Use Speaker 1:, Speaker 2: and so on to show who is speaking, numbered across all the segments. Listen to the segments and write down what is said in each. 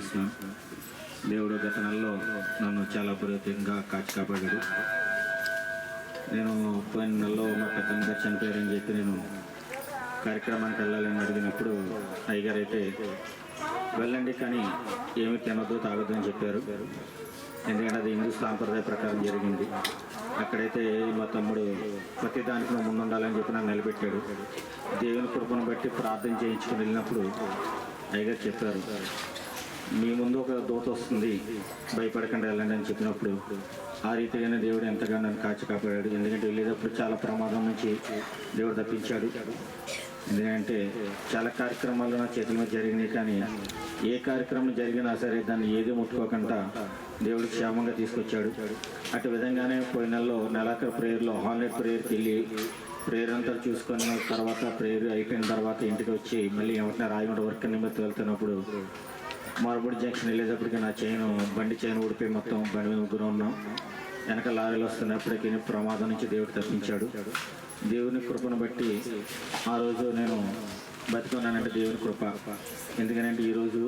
Speaker 1: తెలియజేస్తున్నాను. దేవుడు గత నెలలో నన్ను చాలా అభివృద్ధిగా కాచి కాపాడాడు. నేను పోయిన నెలలో మా పెద్దమ్మ గారు చనిపోయారని చెప్పి నేను కార్యక్రమానికి వెళ్ళాలని అడిగినప్పుడు అయ్యగారు అయితే వెళ్ళండి కానీ ఏమి తినొద్దు తాగొద్దు అని చెప్పారు. ఎందుకంటే అది హిందూ సాంప్రదాయ ప్రకారం జరిగింది. అక్కడైతే మా తమ్ముడు ప్రతి దానికి నువ్వు ముందుండాలని చెప్పి నన్ను నిలబెట్టాడు. దేవుని కృపను బట్టి ప్రార్థన చేయించుకుని వెళ్ళినప్పుడు అయ్యగారు చెప్పారు, మీ ముందు ఒక దూత వస్తుంది, భయపడకుండా వెళ్ళండి అని చెప్పినప్పుడు ఆ రీతిగానే దేవుడు ఎంతగా నన్ను కాచి కాపాడాడు. ఎందుకంటే వెళ్ళేటప్పుడు చాలా ప్రమాదం నుంచి దేవుడు తప్పించాడు. ఎందుకంటే చాలా కార్యక్రమాలు నా చేతుల మీద జరిగినాయి, కానీ ఏ కార్యక్రమం జరిగినా సరే దాన్ని ఏది ముట్టుకోకుండా దేవుడు క్షేమంగా తీసుకొచ్చాడు. అటు విధంగానే పోయిన నెలలో నెలాఖరు ప్రేయర్లో హాల్నైట్ ప్రేయర్కి వెళ్ళి ప్రేయర్ అంతా చూసుకున్న తర్వాత ప్రేయర్ అయిపోయిన తర్వాత ఇంటికి వచ్చి మళ్ళీ ఏమంటున్నా రాయగొండ వర్క్ నిమిత్తం వెళ్తున్నప్పుడు మరబడి జంక్షన్ వెళ్ళేటప్పటికి నా బండి చైన్ ఊడిపోయి మొత్తం బండి మీద ముగ్గురు ఉన్నాం. వెనక లారీలు వస్తున్నప్పటికీ ప్రమాదం నుంచి దేవుడు తప్పించాడు. దేవుని కృపను బట్టి ఆ రోజు నేను బతుకున్నానంటే దేవుని కృప. ఎందుకంటే ఈరోజు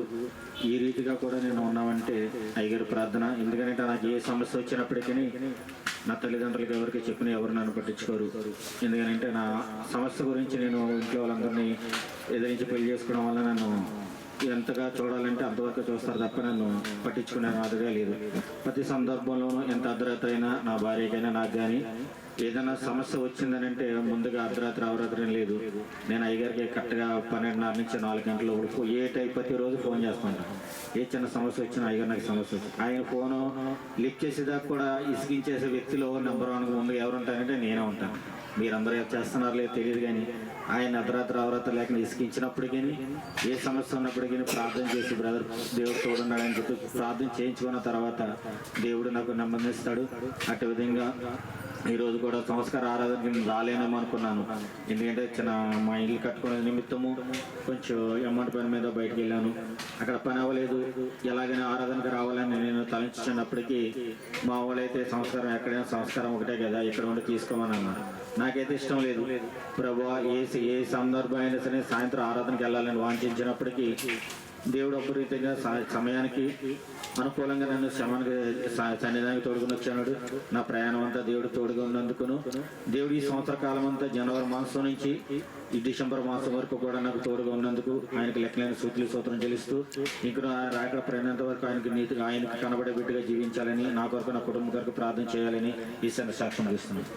Speaker 1: ఈ రీతిగా కూడా నేను ఉన్నామంటే అయ్యగారి ప్రార్థన. ఎందుకంటే నాకు ఏ సమస్య వచ్చినప్పటికీ నా తల్లిదండ్రులకి ఎవరికి చెప్పిన ఎవరు నన్ను పట్టించుకోరు. ఎందుకంటే నా సమస్య గురించి నేను ఇంట్లో వాళ్ళందరినీ ఎదిరించి పెళ్లి చేసుకోవడం వల్ల నన్ను ఎంతగా చూడాలంటే అంతవరకు చూస్తారు తప్ప నన్ను పట్టించుకునే నాదుగా లేదు. ప్రతి సందర్భంలోనూ ఎంత అర్ధరాత్రి అయినా నా భార్యకైనా నాకు కానీ ఏదైనా సమస్య వచ్చిందనంటే ముందుగా అర్ధరాత్రి అవరాత్రి లేదు. నేను అయ్యగారికి కరెక్ట్గా 12:30 నుంచి 4 గంటల వరకు ప్రతిరోజు ఫోన్ చేస్తుంటాను. ఏ చిన్న సమస్య వచ్చినా అయ్యగారు నాకు సమస్య వచ్చింది ఆయన ఫోను లిఫ్ట్ చేసేదాకా కూడా ఇసిగించేసే వ్యక్తిలో నెంబర్ 1 ముందు ఎవరు ఉంటారంటే నేనే ఉంటాను. మీరందరూ చేస్తున్నారో లేదో తెలియదు, కానీ ఆయన అర్ధరాత్రి అవరాత్రి లేకుండా ఇసిగించినప్పటికీ ఏ సమస్య ఉన్నప్పటికీ ప్రార్థన చేసి బ్రదర్ దేవుడు తోడున్నాడని చెప్పి ప్రార్థన చేయించుకున్న తర్వాత దేవుడు నాకు నెమ్మదిస్తాడు. అటు విధంగా ఈరోజు కూడా సంస్కార ఆరాధనకి నేను రాలేనేమో అనుకున్నాను. ఎందుకంటే మా ఇల్లు కట్టుకునే నిమిత్తము కొంచెం అమౌంట్ పని మీద బయటకు వెళ్ళాను. అక్కడ పని అవ్వలేదు. ఎలాగైనా ఆరాధనకి రావాలని నేను తలంచినప్పటికీ మా వాళ్ళైతే సంస్కారం ఎక్కడైనా సంస్కారం ఒకటే కదా, ఇక్కడ ఉండి తీసుకోమని అన్నారు. నాకైతే ఇష్టం లేదు. ప్రభువా ఏ సందర్భం అయినా సరే సాయంత్రం ఆరాధనకి వెళ్ళాలని వాంఛించినప్పటికీ దేవుడు అపరీతంగా సమయానికి అనుకూలంగా నన్ను సన్నిధానికి తోడుకుని వచ్చాడు. నా ప్రయాణం అంతా దేవుడు తోడుగా ఉన్నందుకును దేవుడు ఈ సంవత్సర కాలం అంతా జనవరి మాసం నుంచి ఈ డిసెంబర్ మాసం వరకు కూడా నాకు తోడుగా ఉన్నందుకు ఆయనకు లెక్కలేని సూత్రం చెల్లిస్తూ ఇంక రాకడ ప్రయాణంత వరకు ఆయనకు నీతిగా ఆయనకు కనబడే బిడ్డగా జీవించాలని, నా కొరకు నా కుటుంబం కొరకు ప్రార్థన చేయాలని ఈ సాక్ష్యం ఇస్తున్నాను.